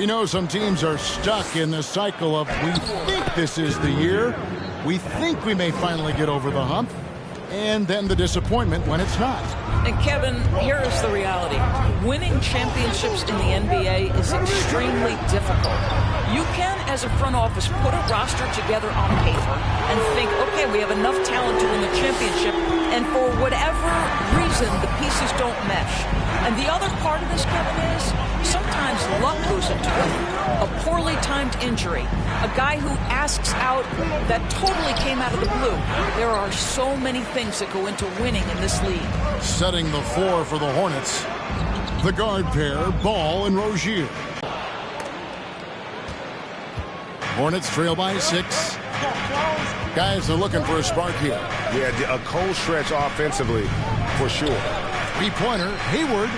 We know some teams are stuck in the cycle of we think this is the year, we think we may finally get over the hump, and then the disappointment when it's not. And Kevin, here is the reality. Winning championships in the NBA is extremely difficult. You can, as a front office, put a roster together on paper and think, okay, we have enough talent to win the championship, and for whatever reason, the pieces don't mesh. And the other part of this, Kevin, is sometimes luck goes into it. A poorly timed injury, a guy who asks out that totally came out of the blue. There are so many things that go into winning in this league. Setting the floor for the Hornets, the guard pair, Ball and Rozier. Hornets trail by 6. Guys are looking for a spark here. Yeah, a cold stretch offensively, for sure. Three-pointer, Hayward.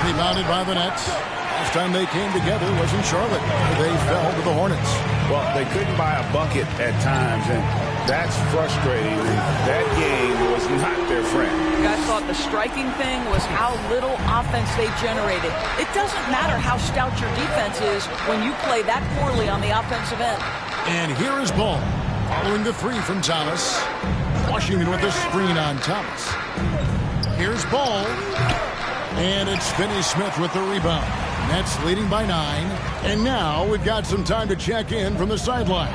Rebounded by the Nets. Last time they came together was in Charlotte. They fell to the Hornets. Well, they couldn't buy a bucket at times, and that's frustrating. That game was not their friend. I thought the striking thing was how little offense they generated. It doesn't matter how stout your defense is when you play that poorly on the offensive end. And here is Ball, following the three from Thomas. Washington with the screen on Thomas. Here's Ball. And it's Finney-Smith with the rebound. Nets leading by 9. And now we've got some time to check in from the sidelines.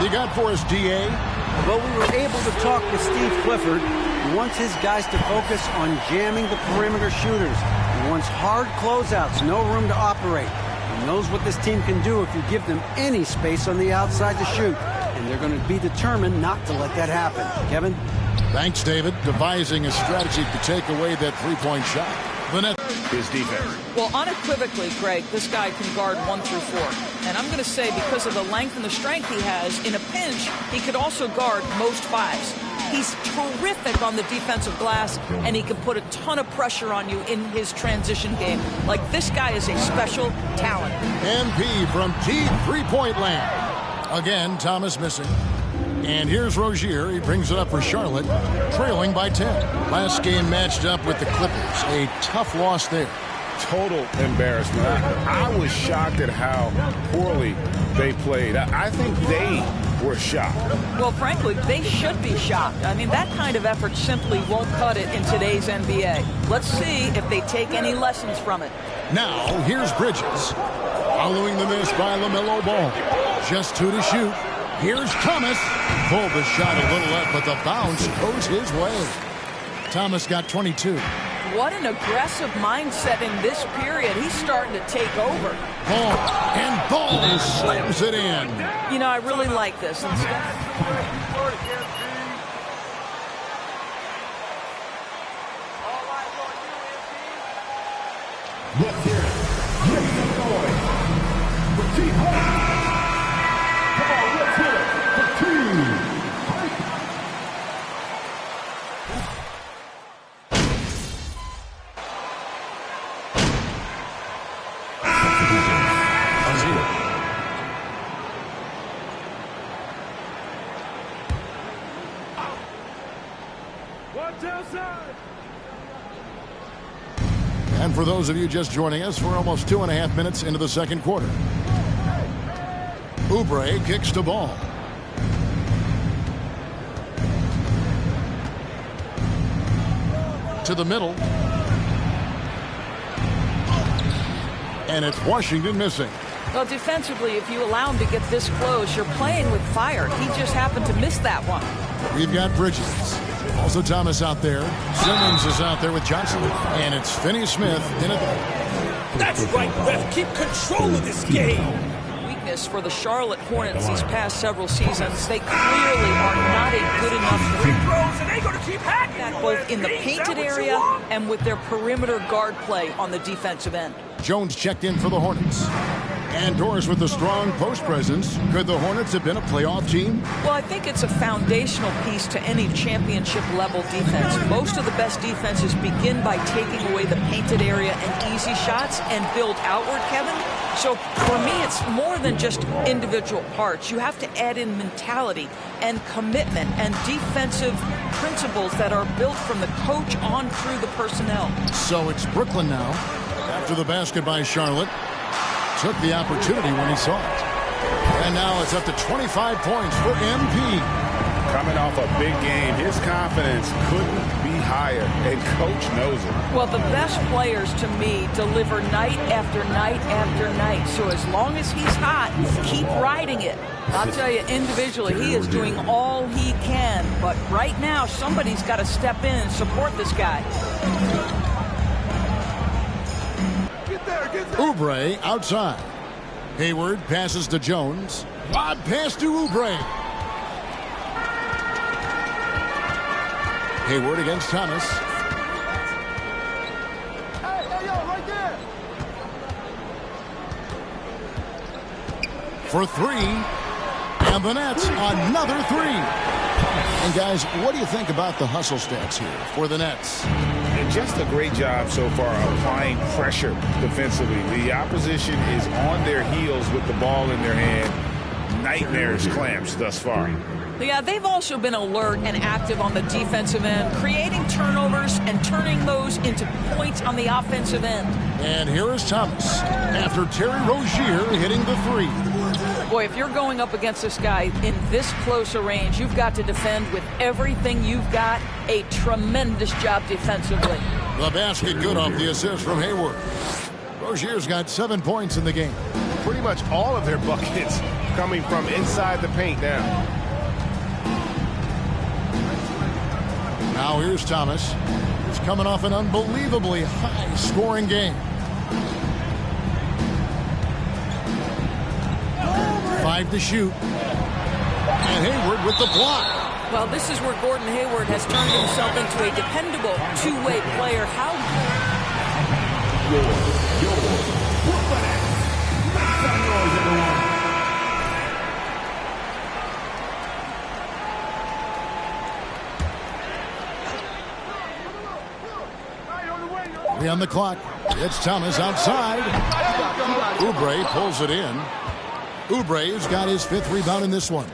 You got for us, D.A.? Well, we were able to talk with Steve Clifford. He wants his guys to focus on jamming the perimeter shooters. He wants hard closeouts, no room to operate. He knows what this team can do if you give them any space on the outside to shoot. And they're going to be determined not to let that happen. Kevin? Thanks, David. Devising a strategy to take away that three-point shot. The net. His defense. Well, unequivocally, Greg, this guy can guard 1 through 4. And I'm going to say because of the length and the strength he has, in a pinch, he could also guard most 5s. He's terrific on the defensive glass, and he can put a ton of pressure on you in his transition game. Like, this guy is a special talent. MP from deep three-point land. Again, Thomas missing. And here's Rozier. He brings it up for Charlotte, trailing by 10. Last game matched up with the Clippers. A tough loss there. Total embarrassment. I was shocked at how poorly they played. I think they were shocked. Well, frankly, they should be shocked. I mean, that kind of effort simply won't cut it in today's NBA. Let's see if they take any lessons from it. Now, here's Bridges. Following the miss by LaMelo Ball. Just 2 to shoot. Here's Thomas. Pulled the shot a little left, but the bounce goes his way. Thomas got 22. What an aggressive mindset in this period. He's starting to take over. Ball. And Ball slams it in. You know, I really like this. Let's hear it. Make some noise. For Team Home. Come on, let's hear it. For Team. And for those of you just joining us, we're almost 2.5 minutes into the second quarter. Oubre kicks the ball. To the middle. And it's Washington missing. Well, defensively, if you allow him to get this close, you're playing with fire. He just happened to miss that one. We've got Bridges. Also Thomas out there. Simmons is out there with Johnson. And it's Finney-Smith in it. That's right, ref. Keep control of this game. Weakness for the Charlotte Hornets these past several seasons. They clearly are not a good enough Free throws, and they're going to keep hacking. that both in the painted area and with their perimeter guard play on the defensive end. Jones checked in for the Hornets. And Doris with a strong post presence. Could the Hornets have been a playoff team? Well, I think it's a foundational piece to any championship-level defense. Most of the best defenses begin by taking away the painted area and easy shots and build outward, Kevin. So for me, it's more than just individual parts. You have to add in mentality and commitment and defensive principles that are built from the coach on through the personnel. So it's Brooklyn now. After the basket by Charlotte. took the opportunity when he saw it. And now it's up to 25 points for MP. Coming off a big game, his confidence couldn't be higher, and coach knows it. Well, the best players, to me, deliver night after night after night. So as long as he's hot, keep riding it. I'll tell you, individually, he is doing all he can. But right now, somebody's got to step in and support this guy. Oubre outside. Hayward passes to Jones. Lob pass to Oubre. Hayward against Thomas. Right there. For three. And the Nets, another three. And guys, what do you think about the hustle stats here for the Nets? Just a great job so far applying pressure defensively. The opposition is on their heels with the ball in their hand. Nightmares clamps thus far. Yeah, they've also been alert and active on the defensive end, creating turnovers and turning those into points on the offensive end. And here is Thomas after Terry Rozier hitting the three. Boy, if you're going up against this guy in this close a range, you've got to defend with everything you've got. A tremendous job defensively. The basket good off the assist from Hayward. Rozier's got 7 points in the game. Pretty much all of their buckets coming from inside the paint now. Now here's Thomas. He's coming off an unbelievably high-scoring game. 5 to shoot. And Hayward with the block. Well, this is where Gordon Hayward has turned himself into a dependable two-way player. How? Three on the clock. It's Thomas outside. Oubre pulls it in. Oubre's got his 5th rebound in this one.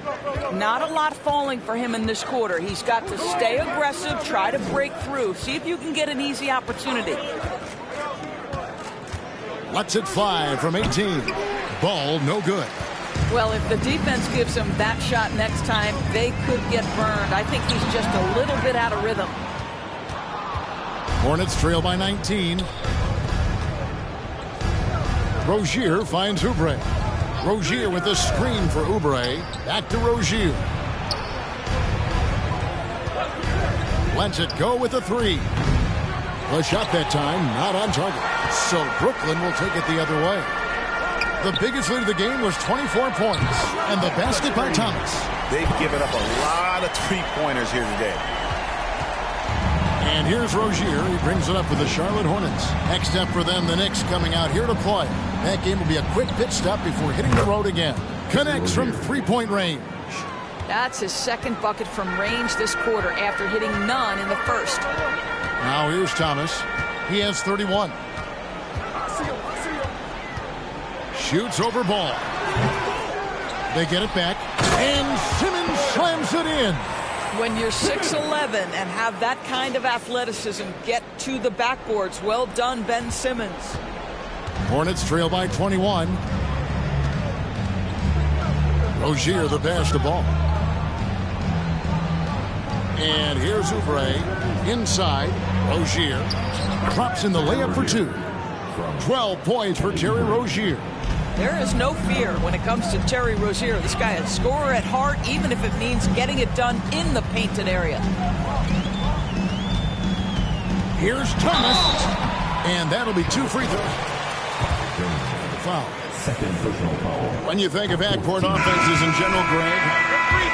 Not a lot falling for him in this quarter. He's got to stay aggressive, try to break through, see if you can get an easy opportunity. Lets it fly from 18. Ball no good. Well, if the defense gives him that shot next time, they could get burned. I think he's just a little bit out of rhythm. Hornets trail by 19. Rozier finds Oubre. Rozier with a screen for Oubre. Back to Rozier. Lets it go with a three. The shot that time not on target. So Brooklyn will take it the other way. The biggest lead of the game was 24 points. And the basket by Thomas. They've given up a lot of three-pointers here today. And here's Rozier. He brings it up for the Charlotte Hornets. Next step for them, the Knicks coming out here to play. That game will be a quick pit stop before hitting the road again. Connects from three-point range. That's his 2nd bucket from range this quarter after hitting none in the first. Now here's Thomas. He has 31. Shoots over ball. They get it back. And Simmons slams it in. When you're 6'11" and have that kind of athleticism, get to the backboards. Well done, Ben Simmons. Hornets trail by 21. Rozier the pass to ball. And here's Oubre inside. Rozier drops in the layup for 2. 12 points for Terry Rozier. There is no fear when it comes to Terry Rozier. This guy is a scorer at heart, even if it means getting it done in the painted area. Here's Thomas. And that'll be 2 free throws. Foul. Second personal foul. When you think of backcourt offenses in general, Greg,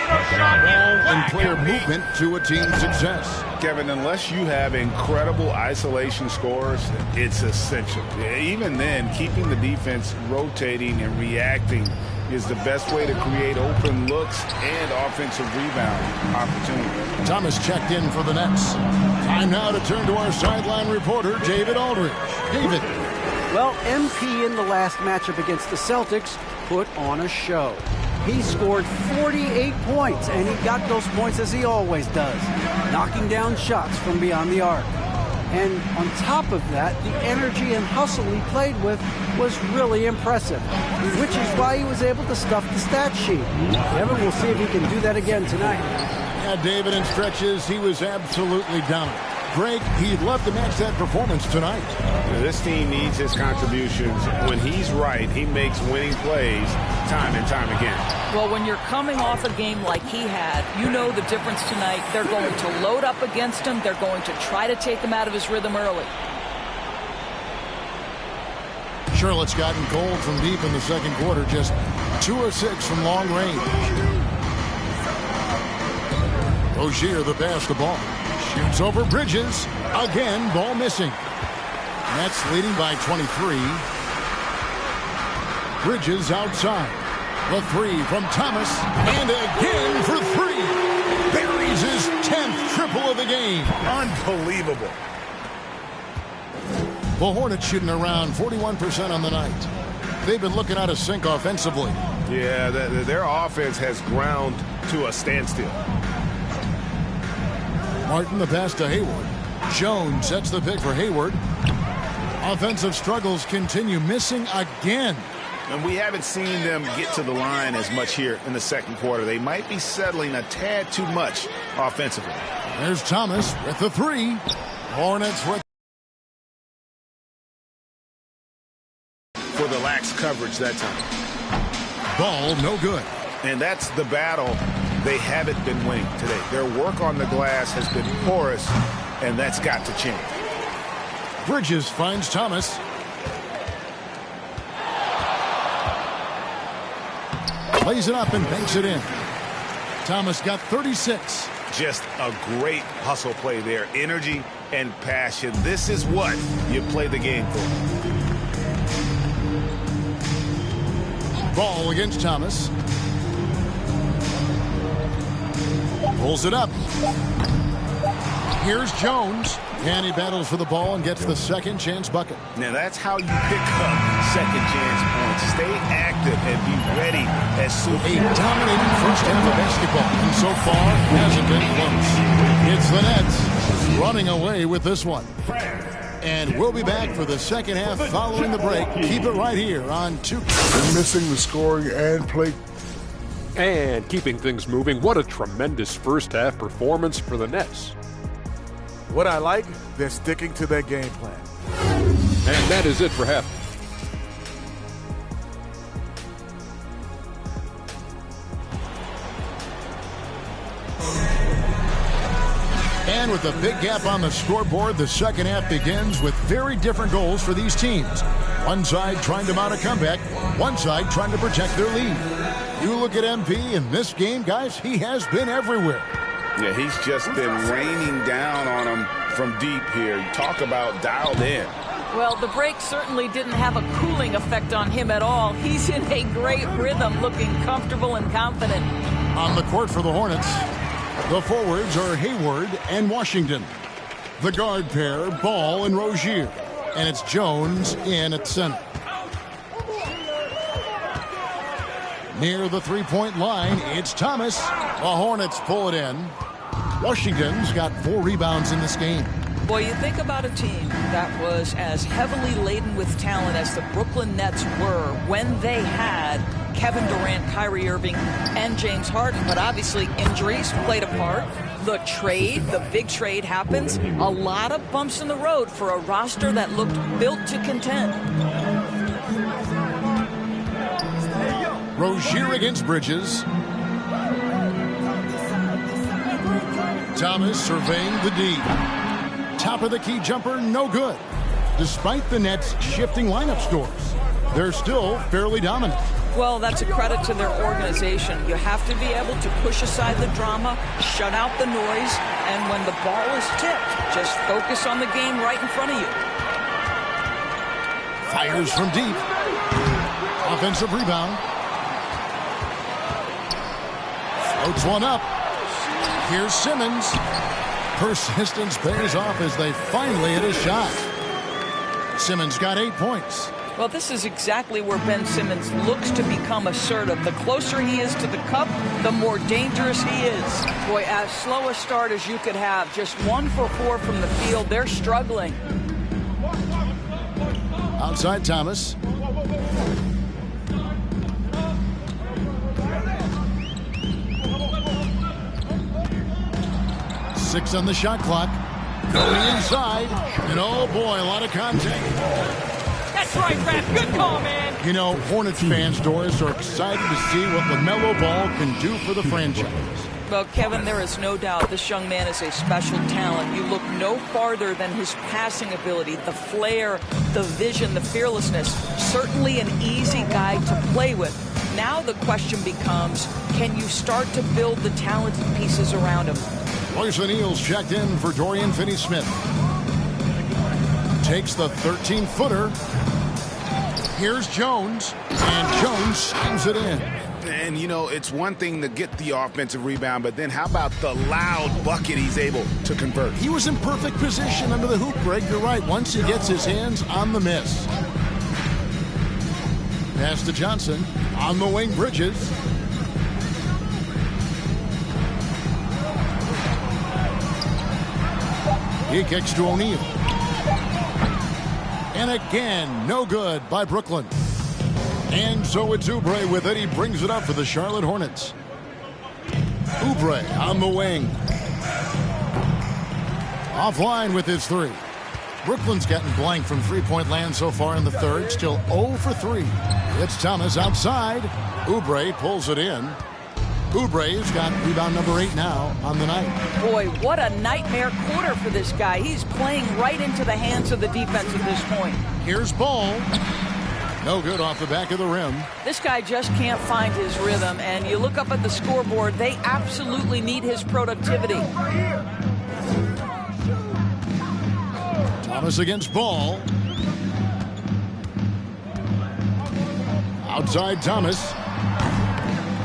ball and player movement to a team's success. Kevin, unless you have incredible isolation scores, it's essential. Even then, keeping the defense rotating and reacting is the best way to create open looks and offensive rebound opportunities. Thomas checked in for the Nets. Time now to turn to our sideline reporter, David Aldridge. David. Well, MP in the last matchup against the Celtics put on a show. He scored 48 points, and he got those points as he always does, knocking down shots from beyond the arc. And on top of that, the energy and hustle he played with was really impressive, which is why he was able to stuff the stat sheet. Kevin, we'll see if he can do that again tonight. Yeah, David, in stretches, he was absolutely dominant. Greg, he'd love to match that performance tonight. This team needs his contributions. When he's right, he makes winning plays time and time again. Well, when you're coming off a game like he had, you know the difference tonight. They're going to load up against him. They're going to try to take him out of his rhythm early. Charlotte's gotten cold from deep in the second quarter, just 2 of 6 from long range. Rozier, the pass the ball. Shoots over Bridges. Again, ball missing. Nets leading by 23. Bridges outside. The three from Thomas. And again for 3. Buries his 10th triple of the game. Unbelievable. The Hornets shooting around 41% on the night. They've been looking out of sync offensively. Yeah, their offense has ground to a standstill. Martin the pass to Hayward. Jones sets the pick for Hayward. Offensive struggles continue, missing again. And we haven't seen them get to the line as much here in the second quarter. They might be settling a tad too much offensively. There's Thomas with the 3. Hornets with for the lax coverage that time. Ball no good. And that's the battle they haven't been winning today. Their work on the glass has been porous, and that's got to change. Bridges finds Thomas. Plays it up and banks it in. Thomas got 36. Just a great hustle play there. Energy and passion. This is what you play the game for. Ball against Thomas. Pulls it up. Here's Jones. And he battles for the ball and gets the second chance bucket. Now that's how you pick up second chance points. Stay active and be ready as soon as a dominating first half of basketball. And so far hasn't been close. It's the Nets running away with this one. And we'll be back for the second half following the break. Keep it right here on 2. Missing the scoring and play. And keeping things moving, what a tremendous first half performance for the Nets. What I like, they're sticking to their game plan. And that is it for half. And with a big gap on the scoreboard, the second half begins with very different goals for these teams. One side trying to mount a comeback, one side trying to protect their lead. You look at MP in this game, guys, he has been everywhere. Yeah, he's just been raining down on him from deep here. Talk about dialed in. Well, the break certainly didn't have a cooling effect on him at all. He's in a great rhythm, looking comfortable and confident. On the court for the Hornets, the forwards are Hayward and Washington. The guard pair, Ball and Rozier. And it's Jones in at center. Near the three-point line, it's Thomas. The Hornets pull it in. Washington's got 4 rebounds in this game. Boy, you think about a team that was as heavily laden with talent as the Brooklyn Nets were when they had Kevin Durant, Kyrie Irving, and James Harden. But obviously injuries played a part. The trade, the big trade happens. A lot of bumps in the road for a roster that looked built to contend. Rozier against Bridges. Thomas surveying the D. Top of the key jumper, no good. Despite the Nets shifting lineup scores, they're still fairly dominant. Well, that's a credit to their organization. You have to be able to push aside the drama, shut out the noise, and when the ball is tipped, just focus on the game right in front of you. Fires from deep. Offensive rebound. Floats one up. Here's Simmons. Persistence pays off as they finally hit a shot. Simmons got 8 points. Well, this is exactly where Ben Simmons looks to become assertive. The closer he is to the cup, the more dangerous he is. Boy, as slow a start as you could have. Just 1 for 4 from the field. They're struggling. Outside Thomas. Six on the shot clock. Going inside. And oh boy, a lot of contact. That's right, Ref. Good call, man. You know, Hornets fans, Doris, are excited to see what LaMelo Ball can do for the franchise. Well, Kevin, there is no doubt this young man is a special talent. You look no farther than his passing ability, the flair, the vision, the fearlessness. Certainly an easy guy to play with. Now the question becomes, can you start to build the talented pieces around him? Royce O'Neal's checked in for Dorian Finney-Smith. Takes the 13-footer. Here's Jones, and Jones slams it in. And, you know, it's one thing to get the offensive rebound, but then how about the loud bucket he's able to convert? He was in perfect position under the hoop, Greg. You're right. Once he gets his hands on the miss. Pass to Johnson. On the wing, Bridges. He kicks to O'Neal. And again, no good by Brooklyn. And so it's Oubre with it. He brings it up for the Charlotte Hornets. Oubre on the wing. Offline with his three. Brooklyn's gotten blank from three-point land so far in the third. Still 0 for 3. It's Thomas outside. Oubre pulls it in. Oubre's got rebound number 8 now on the night. Boy, what a nightmare quarter for this guy. He's playing right into the hands of the defense at this point. Here's Ball. No good off the back of the rim. This guy just can't find his rhythm, and you look up at the scoreboard, they absolutely need his productivity. Thomas against Ball. Outside Thomas.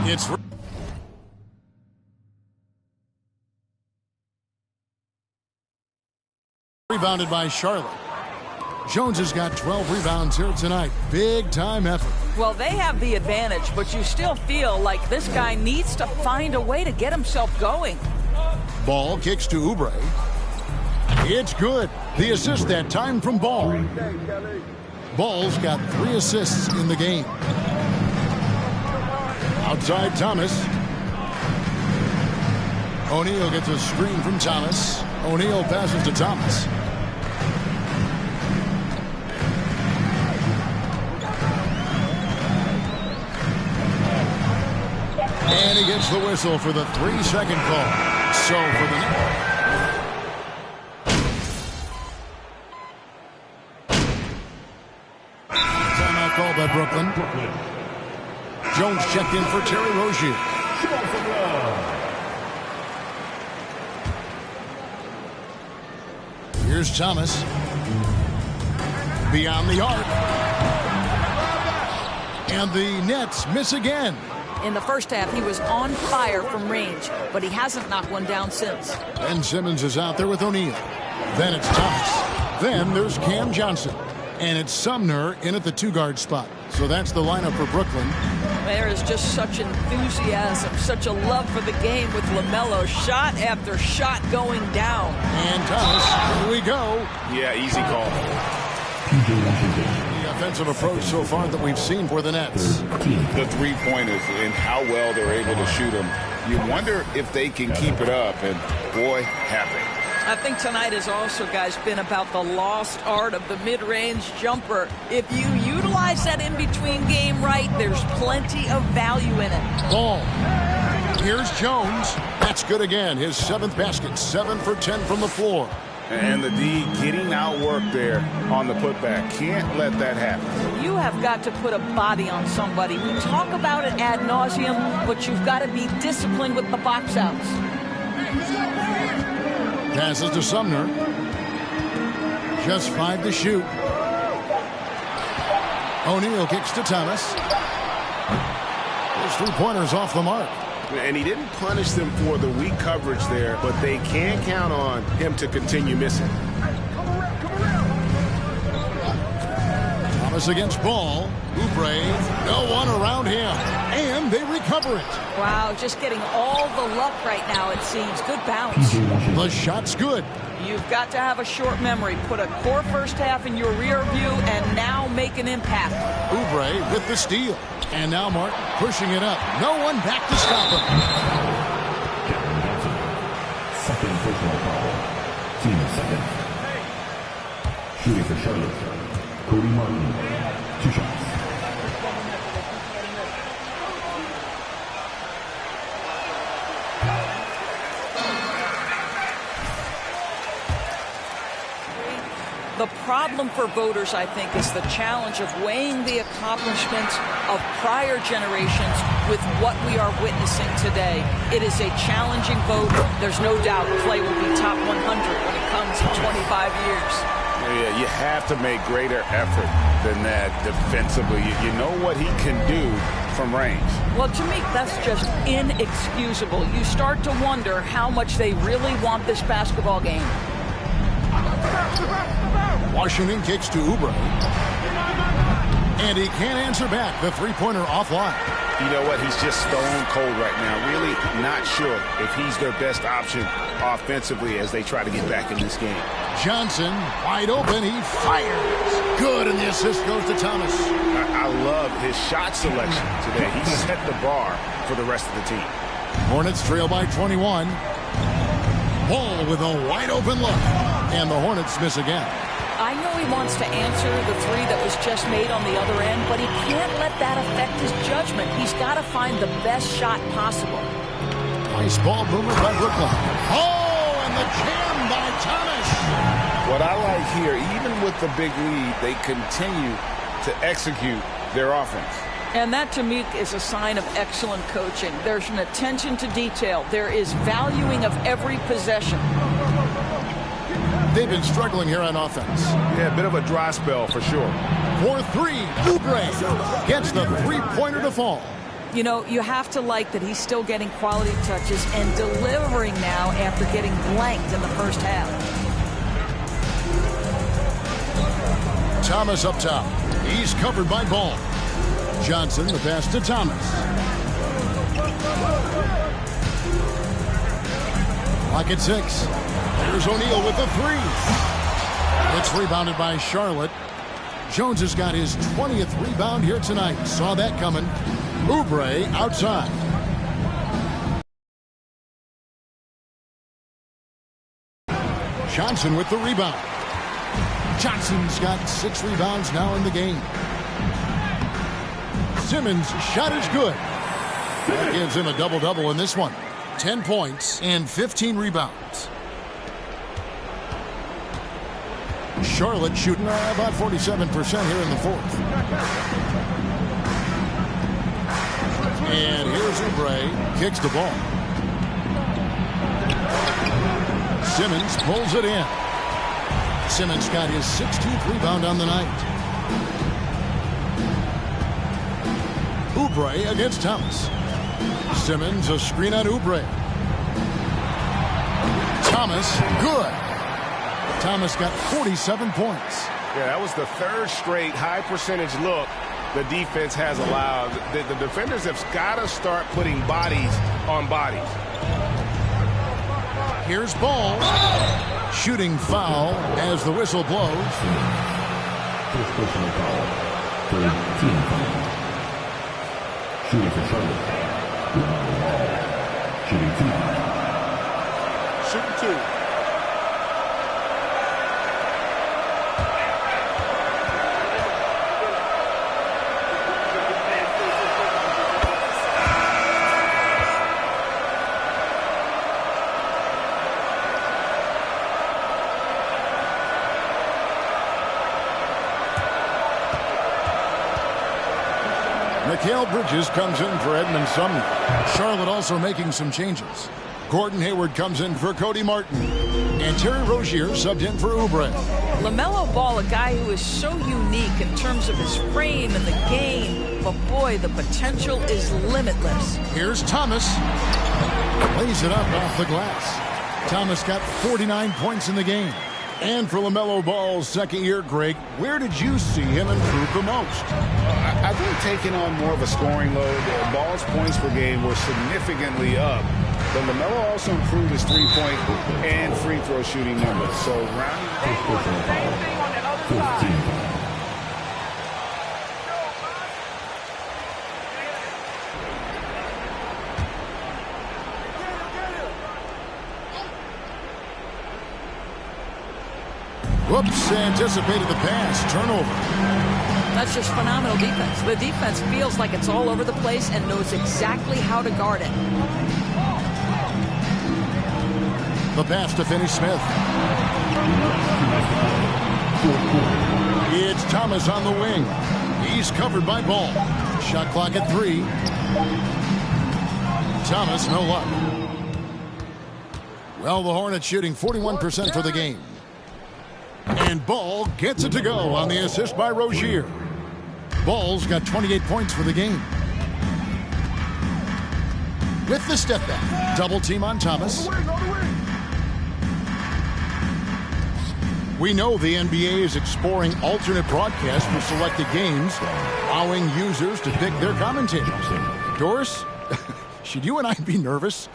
It's rebounded by Charlotte. Jones has got 12 rebounds here tonight. Big time effort. Well, they have the advantage, but you still feel like this guy needs to find a way to get himself going. Ball kicks to Oubre. It's good. The assist that time from Ball. Ball's got 3 assists in the game. Outside Thomas. O'Neal gets a screen from Thomas. O'Neal passes to Thomas. And he gets the whistle for the 3-second call. So for the timeout call by Brooklyn. Jones checked in for Terry Rozier. Here's Thomas. Beyond the arc. And the Nets miss again. In the first half, he was on fire from range, but he hasn't knocked one down since. Ben Simmons is out there with O'Neal. Then it's Thomas. Then there's Cam Johnson. And it's Sumner in at the 2-guard spot. So that's the lineup for Brooklyn. There is just such enthusiasm, such a love for the game with LaMelo. Shot after shot going down. And Thomas, here we go. Yeah, easy call. The offensive approach so far that we've seen for the Nets. The three-pointers and how well they're able to shoot them. You wonder if they can keep it up, and boy, have they. I think tonight has also, guys, been about the lost art of the mid-range jumper. If you utilize that in-between game right, there's plenty of value in it. Ball. Here's Jones. That's good again. His 7th basket. 7 for 10 from the floor. And the D getting outworked there on the putback. Can't let that happen. You have got to put a body on somebody. We talk about it ad nauseum, but you've got to be disciplined with the box outs. Passes to Sumner. Just 5 to shoot. O'Neal kicks to Thomas. His 3-pointers off the mark. And he didn't punish them for the weak coverage there, but they can count on him to continue missing. Thomas against Ball. Oubre, no one around him. And they recover it. Wow, just getting all the luck right now, it seems. Good bounce. The shot's good. You've got to have a short memory. Put a core first half in your rear view and now make an impact. Oubre with the steal. And now Martin pushing it up. No one back to stop him. Second personal foul. Team second. Shooting for Charlotte. Cody Martin. 2 shots. The problem for voters, I think, is the challenge of weighing the accomplishments of prior generations with what we are witnessing today. It is a challenging vote. There's no doubt Clay will be top 100 when it comes in 25 years. Yeah, you have to make greater effort than that defensively. You know what he can do from range. Well, to me, that's just inexcusable. You start to wonder how much they really want this basketball game. Washington kicks to Oubre. And he can't answer back. The three-pointer offline. You know what? He's just stone cold right now. Really not sure if he's their best option offensively as they try to get back in this game. Johnson, wide open. He fires. Good, and the assist goes to Thomas. I love his shot selection today. He set the bar for the rest of the team. Hornets trail by 21. Ball with a wide open look. And the Hornets miss again. I know he wants to answer the three that was just made on the other end, but he can't let that affect his judgment. He's got to find the best shot possible. Nice ball movement by Brooklyn. Oh, and the jam by Thomas. What I like here, even with the big lead, they continue to execute their offense. And that, to me, is a sign of excellent coaching. There's an attention to detail. There is valuing of every possession. They've been struggling here on offense. Yeah, a bit of a dry spell for sure. 4-3, Oubre gets the three-pointer to fall. You know, you have to like that he's still getting quality touches and delivering now after getting blanked in the first half. Thomas up top. He's covered by Ball. Johnson, the pass to Thomas. Clock at 6. Here's O'Neal with the three. It's rebounded by Charlotte. Jones has got his 20th rebound here tonight. Saw that coming. Oubre outside. Johnson with the rebound. Johnson's got 6 rebounds now in the game. Simmons' shot is good. That gives him a double-double in this one. 10 points and 15 rebounds. Charlotte shooting about 47% here in the fourth. And here's Oubre. Kicks the ball. Simmons pulls it in. Simmons got his 16th rebound on the night. Oubre against Thomas. Simmons, a screen on Oubre. Thomas, good. Thomas got 47 points. Yeah, that was the third straight high percentage look the defense has allowed. The defenders have got to start putting bodies on bodies. Here's Ball. Shooting foul as the whistle blows. First personal foul. Third team foul. Shooting for Charlotte. Shooting 2. Shooting 2. Mikal Bridges comes in for Edmund Sumner. Charlotte also making some changes. Gordon Hayward comes in for Cody Martin. And Terry Rozier subbed in for Oubre. LaMelo Ball, a guy who is so unique in terms of his frame and the game. But boy, the potential is limitless. Here's Thomas. Lays it up off the glass. Thomas got 49 points in the game. And for LaMelo Ball's second year, Greg, where did you see him improve the most? I think taking on more of a scoring load. Ball's points per game were significantly up. But LaMelo also improved his three-point and free throw shooting numbers. So rounding Whoops, anticipated the pass. Turnover. That's just phenomenal defense. The defense feels like it's all over the place and knows exactly how to guard it. The pass to Finney Smith. It's Thomas on the wing. He's covered by Ball. Shot clock at 3. Thomas, no luck. Well, the Hornets shooting 41% for the game. And Ball gets it to go on the assist by Rozier. Ball's got 28 points for the game. With the step back, double team on Thomas. We know the NBA is exploring alternate broadcasts for selected games, allowing users to pick their commentators. Doris, should you and I be nervous?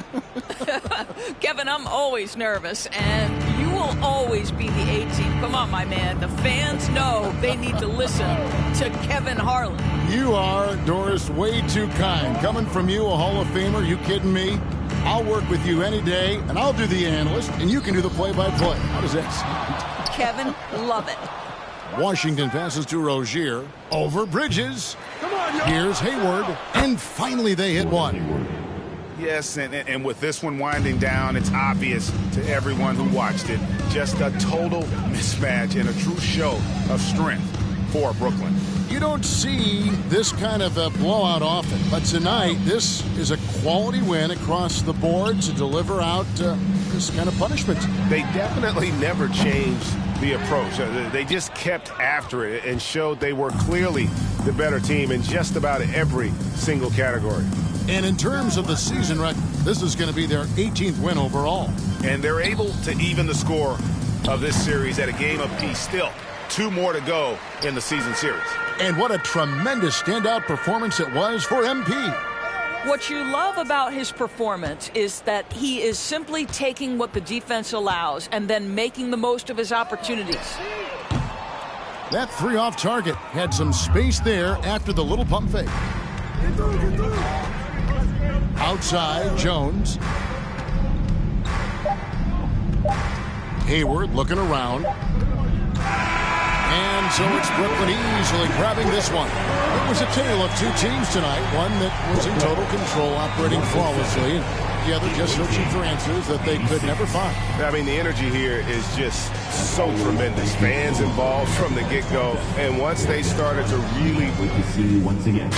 Kevin, I'm always nervous, and you will always be the A-team. Come on, my man. The fans know they need to listen to Kevin Harlan. You are, Doris, way too kind. Coming from you, a Hall of Famer, you kidding me? I'll work with you any day, and I'll do the analyst, and you can do the play-by-play. How does that sound? Kevin, love it. Washington passes to Rozier. Over Bridges. Here's Hayward. And finally they hit one. Yes, and with this one winding down, it's obvious to everyone who watched it. Just a total mismatch and a true show of strength for Brooklyn. You don't see this kind of a blowout often, but tonight this is a quality win across the board to deliver out this kind of punishment. They definitely never changed the approach. They just kept after it and showed they were clearly the better team in just about every single category. And in terms of the season record, this is going to be their 18th win overall. And they're able to even the score of this series at a game apiece still. 2 more to go in the season series. And what a tremendous standout performance it was for MP. What you love about his performance is that he is simply taking what the defense allows and then making the most of his opportunities. That 3 off target had some space there after the little pump fake. Outside, Jones. Hayward looking around. And so it's Brooklyn easily grabbing this one. It was a tale of 2 teams tonight. One that was in total control, operating flawlessly. The other just searching for answers that they could never find. I mean, the energy here is just so tremendous. Fans involved from the get-go. And once they started to really... We can see you once again.